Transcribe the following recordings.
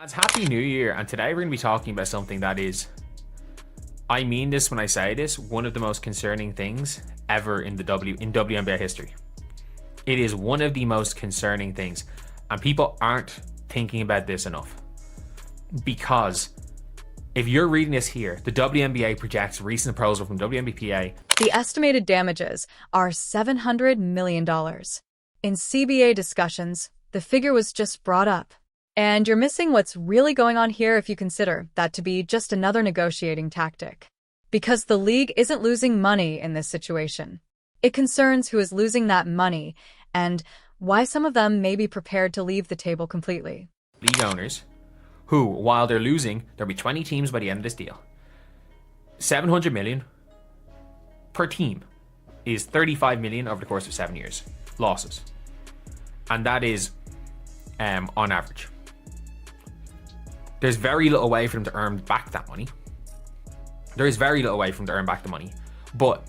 It's Happy New Year, and today we're going to be talking about something that is, I mean this when I say this, one of the most concerning things ever in WNBA history. It is one of the most concerning things, and people aren't thinking about this enough. Because if you're reading this here, the WNBA projects recent proposal from WNBA. The estimated damages are $700 million. In CBA discussions, the figure was just brought up. And you're missing what's really going on here if you consider that to be just another negotiating tactic. Because the league isn't losing money in this situation. It concerns who is losing that money and why some of them may be prepared to leave the table completely. League owners, who, while they're losing, there'll be 20 teams by the end of this deal. 700 million per team is 35 million over the course of 7 years. Losses. And that is on average. There's very little way for them to earn back that money. There is very little way for them to earn back the money. But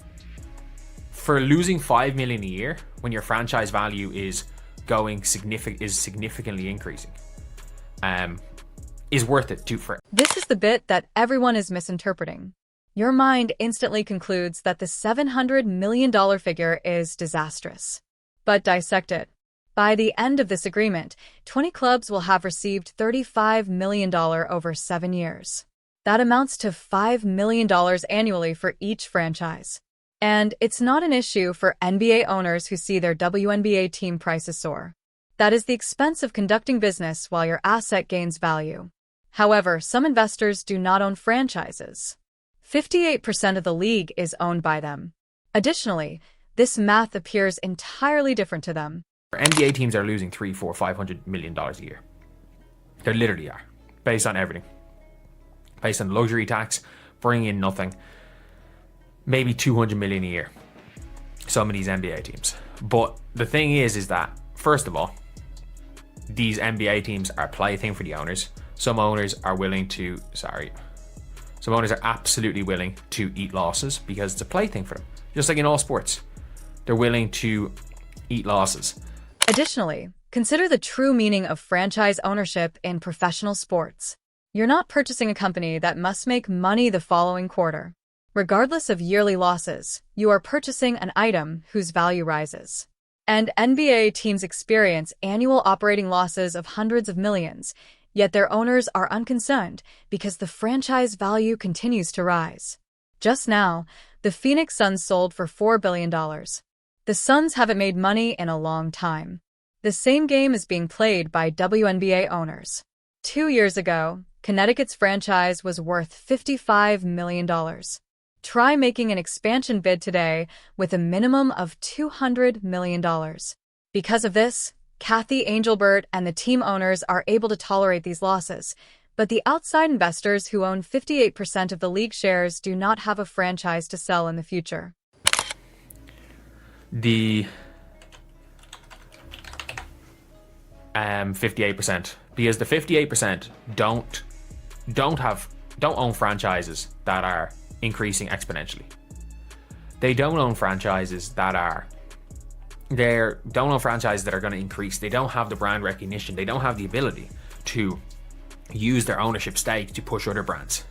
for losing 5 million a year when your franchise value is significantly increasing, is worth it for. This is the bit that everyone is misinterpreting. Your mind instantly concludes that the $700 million figure is disastrous. But dissect it. By the end of this agreement, 20 clubs will have received $35 million over 7 years. That amounts to $5 million annually for each franchise. And it's not an issue for NBA owners who see their WNBA team prices soar. That is the expense of conducting business while your asset gains value. However, some investors do not own franchises. 58% of the league is owned by them. Additionally, this math appears entirely different to them. NBA teams are losing $300, $400, $500 million a year. They literally are, based on everything. Based on luxury tax, bringing in nothing. Maybe $200 million a year. Some of these NBA teams. But the thing is that, first of all, these NBA teams are a plaything for the owners. Some owners are absolutely willing to eat losses because it's a plaything for them. Just like in all sports. They're willing to eat losses. Additionally, consider the true meaning of franchise ownership in professional sports. You're not purchasing a company that must make money the following quarter. Regardless of yearly losses, you are purchasing an item whose value rises. And NBA teams experience annual operating losses of hundreds of millions, yet their owners are unconcerned because the franchise value continues to rise. Just now, the Phoenix Suns sold for $4 billion. The Suns haven't made money in a long time. The same game is being played by WNBA owners. 2 years ago, Connecticut's franchise was worth $55 million. Try making an expansion bid today with a minimum of $200 million. Because of this, Kathy Angelbert and the team owners are able to tolerate these losses, but the outside investors who own 58% of the league shares do not have a franchise to sell in the future. The 58%, because the 58% don't own franchises that are increasing exponentially. They don't own franchises that are going to increase. They don't have the brand recognition. They don't have the ability to use their ownership stake to push other brands.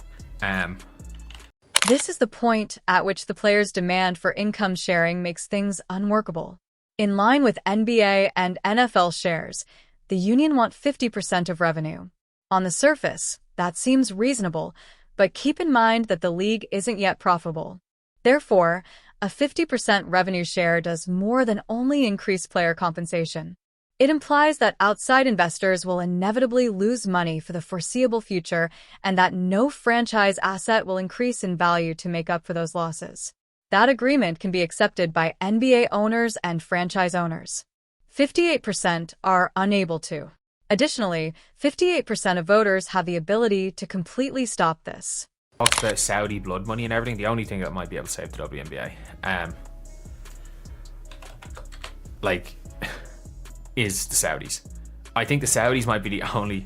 This is the point at which the players' demand for income sharing makes things unworkable. In line with NBA and NFL shares, the union want 50% of revenue. On the surface, that seems reasonable, but keep in mind that the league isn't yet profitable. Therefore, a 50% revenue share does more than only increase player compensation. It implies that outside investors will inevitably lose money for the foreseeable future and that no franchise asset will increase in value to make up for those losses. That agreement can be accepted by NBA owners and franchise owners. 58% are unable to. Additionally, 58% of voters have the ability to completely stop this. Talks about Saudi blood money and everything. The only thing that might be able to save the WNBA, is the Saudis. I think the Saudis might be the only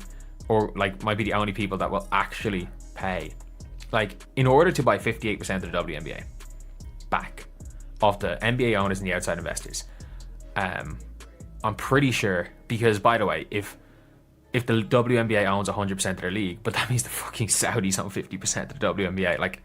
people that will actually pay. In order to buy 58% of the WNBA back off the NBA owners and the outside investors, I'm pretty sure, because by the way, if if the WNBA owns 100% of their league, but that means the fucking Saudis own 50% of the WNBA. Like,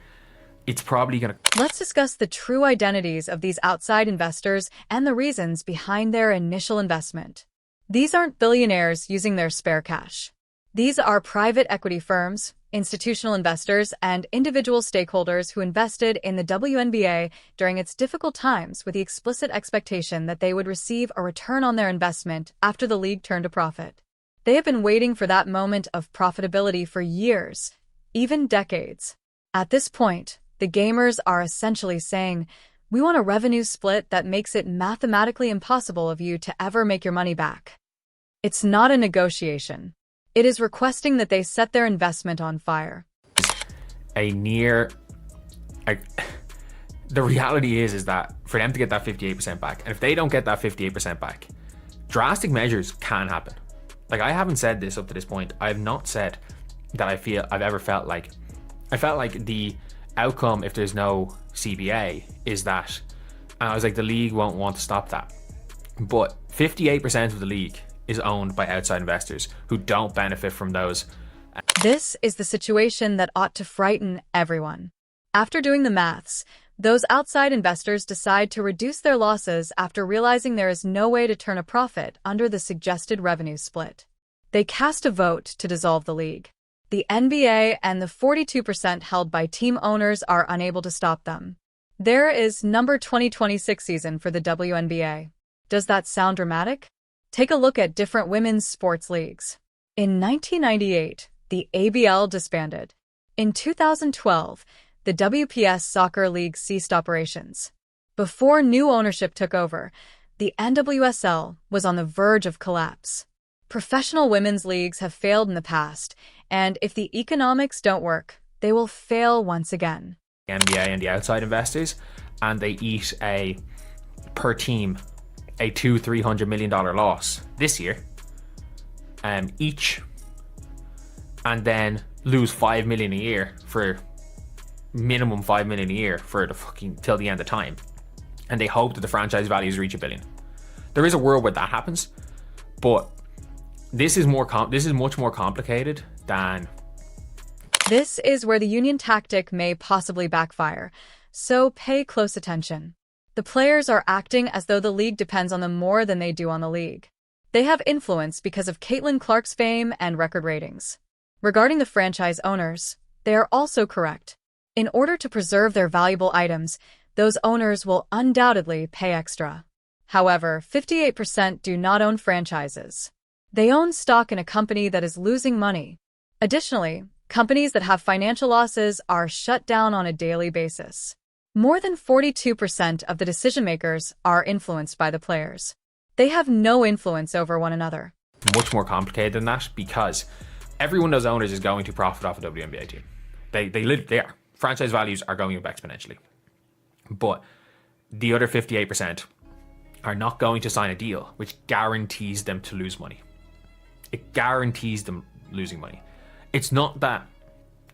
it's probably going to... Let's discuss the true identities of these outside investors and the reasons behind their initial investment. These aren't billionaires using their spare cash. These are private equity firms, institutional investors, and individual stakeholders who invested in the WNBA during its difficult times with the explicit expectation that they would receive a return on their investment after the league turned a profit. They have been waiting for that moment of profitability for years, even decades. At this point, the gamers are essentially saying, "We want a revenue split that makes it mathematically impossible of you to ever make your money back." It's not a negotiation. It is requesting that they set their investment on fire. The reality is that for them to get that 58% back, and if they don't get that 58% back, drastic measures can happen. Like, I haven't said this up to this point. I have not said that I've ever felt like... I felt like the outcome, if there's no CBA, is that... And I was like, the league won't want to stop that. But 58% of the league is owned by outside investors who don't benefit from those. This is the situation that ought to frighten everyone. After doing the maths, those outside investors decide to reduce their losses after realizing there is no way to turn a profit under the suggested revenue split. They cast a vote to dissolve the league. The NBA and the 42% held by team owners are unable to stop them. There is number 2026 season for the WNBA. Does that sound dramatic? Take a look at different women's sports leagues. In 1998, the ABL disbanded. In 2012, the WPS Soccer League ceased operations. Before new ownership took over, the NWSL was on the verge of collapse. Professional women's leagues have failed in the past, and if the economics don't work, they will fail once again. The NBA and the outside investors, and they eat per team a $200-300 million loss this year, each, and then lose $5 million a year for minimum $5 million a year for the fucking till the end of time, and they hope that the franchise values reach $1 billion. There is a world where that happens, but this is much more complicated than. This is where the union tactic may possibly backfire, so pay close attention. The players are acting as though the league depends on them more than they do on the league. They have influence because of Caitlin Clark's fame and record ratings. Regarding the franchise owners, they are also correct. In order to preserve their valuable items, those owners will undoubtedly pay extra. However, 58% do not own franchises. They own stock in a company that is losing money. Additionally, companies that have financial losses are shut down on a daily basis. More than 42% of the decision-makers are influenced by the players. They have no influence over one another. Much more complicated than that, because every one of those owners is going to profit off a WNBA team. They are. Franchise values are going up exponentially. But the other 58% are not going to sign a deal which guarantees them to lose money. It guarantees them losing money. It's not that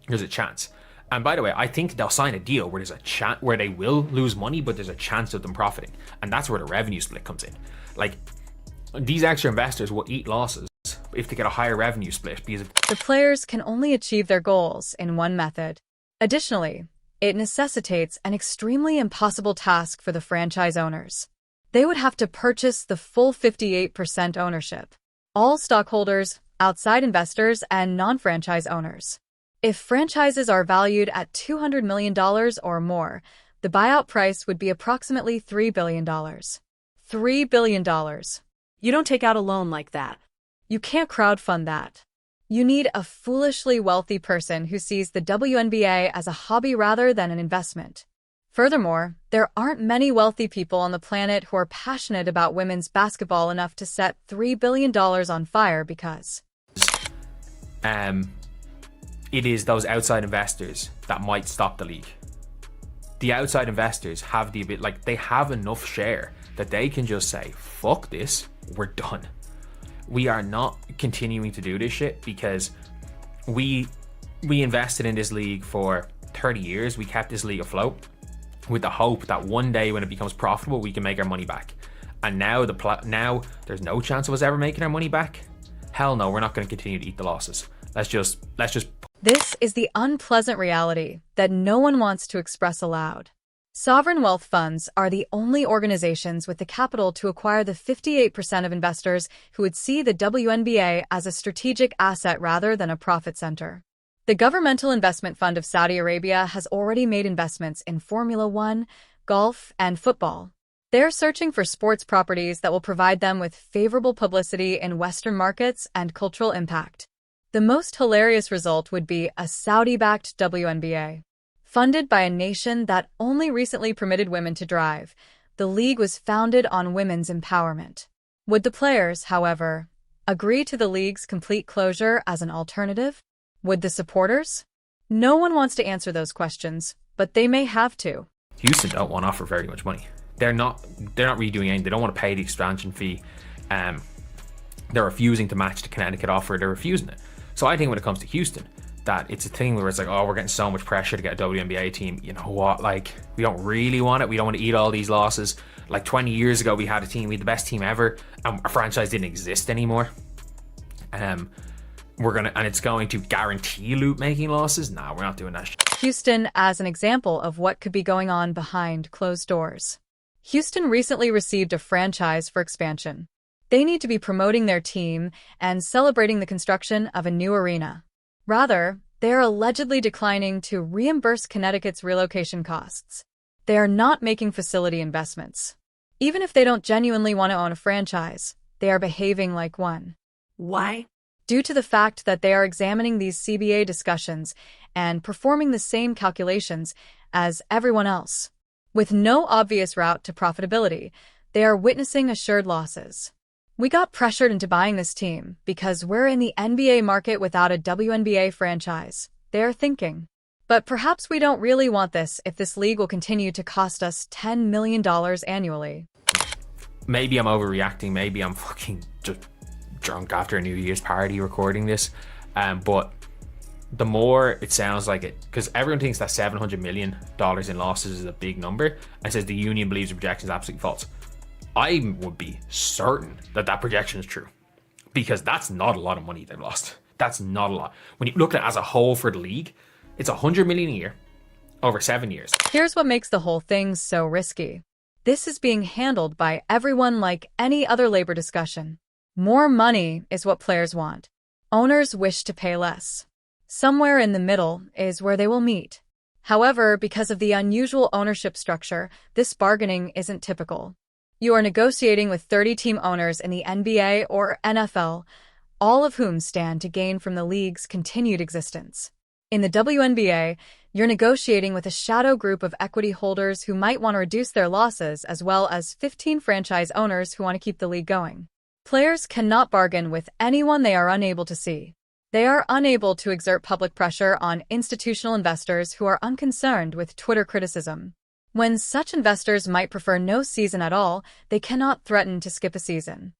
there's a chance. And by the way, I think they'll sign a deal where there's a chance where they will lose money, but there's a chance of them profiting. And that's where the revenue split comes in. Like, these extra investors will eat losses if they get a higher revenue split, because the players can only achieve their goals in one method. Additionally, it necessitates an extremely impossible task for the franchise owners. They would have to purchase the full 58% ownership. All stockholders, outside investors, and non-franchise owners. If franchises are valued at $200 million or more, the buyout price would be approximately $3 billion. $3 billion. You don't take out a loan like that. You can't crowdfund that. You need a foolishly wealthy person who sees the WNBA as a hobby rather than an investment. Furthermore, there aren't many wealthy people on the planet who are passionate about women's basketball enough to set $3 billion on fire because... it is those outside investors that might stop the league. The outside investors have the ability, like, they have enough share that they can just say, fuck this, we're done. We are not continuing to do this shit because we invested in this league for 30 years. We kept this league afloat with the hope that one day when it becomes profitable, we can make our money back. And now now there's no chance of us ever making our money back. hell no, we're not going to continue to eat the losses. Let's just This is the unpleasant reality that no one wants to express aloud. Sovereign wealth funds are the only organizations with the capital to acquire the 58% of investors who would see the WNBA as a strategic asset rather than a profit center. The Governmental Investment Fund of Saudi Arabia has already made investments in Formula One, golf, and football. They're searching for sports properties that will provide them with favorable publicity in Western markets and cultural impact. The most hilarious result would be a Saudi-backed WNBA. Funded by a nation that only recently permitted women to drive, the league was founded on women's empowerment. Would the players, however, agree to the league's complete closure as an alternative? Would the supporters? No one wants to answer those questions, but they may have to. Houston don't want to offer very much money. They're not really doing anything. They don't want to pay the expansion fee. They're refusing to match the Connecticut offer. They're refusing it. So I think when it comes to Houston, that it's a thing where it's like, oh, we're getting so much pressure to get a WNBA team. You know what? Like, we don't really want it. We don't want to eat all these losses. Like 20 years ago, we had a team, we had the best team ever, and our franchise didn't exist anymore. And it's going to guarantee loot making losses. Nah, we're not doing that shit. Houston as an example of what could be going on behind closed doors. Houston recently received a franchise for expansion. They need to be promoting their team and celebrating the construction of a new arena. Rather, they are allegedly declining to reimburse Connecticut's relocation costs. They are not making facility investments. Even if they don't genuinely want to own a franchise, they are behaving like one. Why? Due to the fact that they are examining these CBA discussions and performing the same calculations as everyone else. With no obvious route to profitability, they are witnessing assured losses. We got pressured into buying this team because we're in the NBA market without a WNBA franchise, they are thinking. But perhaps we don't really want this if this league will continue to cost us $10 million annually. Maybe I'm overreacting. Maybe I'm fucking just drunk after a New Year's party recording this. But the more it sounds like it, because everyone thinks that $700 million in losses is a big number, and says the union believes the projection is absolutely false. I would be certain that projection is true, because that's not a lot of money they've lost. That's not a lot. When you look at it as a whole for the league, it's $100 million a year over 7 years. Here's what makes the whole thing so risky. This is being handled by everyone like any other labor discussion. More money is what players want. Owners wish to pay less. Somewhere in the middle is where they will meet. However, because of the unusual ownership structure, this bargaining isn't typical. You are negotiating with 30-team owners in the NBA or NFL, all of whom stand to gain from the league's continued existence. In the WNBA, you're negotiating with a shadow group of equity holders who might want to reduce their losses, as well as 15 franchise owners who want to keep the league going. Players cannot bargain with anyone they are unable to see. They are unable to exert public pressure on institutional investors who are unconcerned with Twitter criticism. When such investors might prefer no season at all, they cannot threaten to skip a season.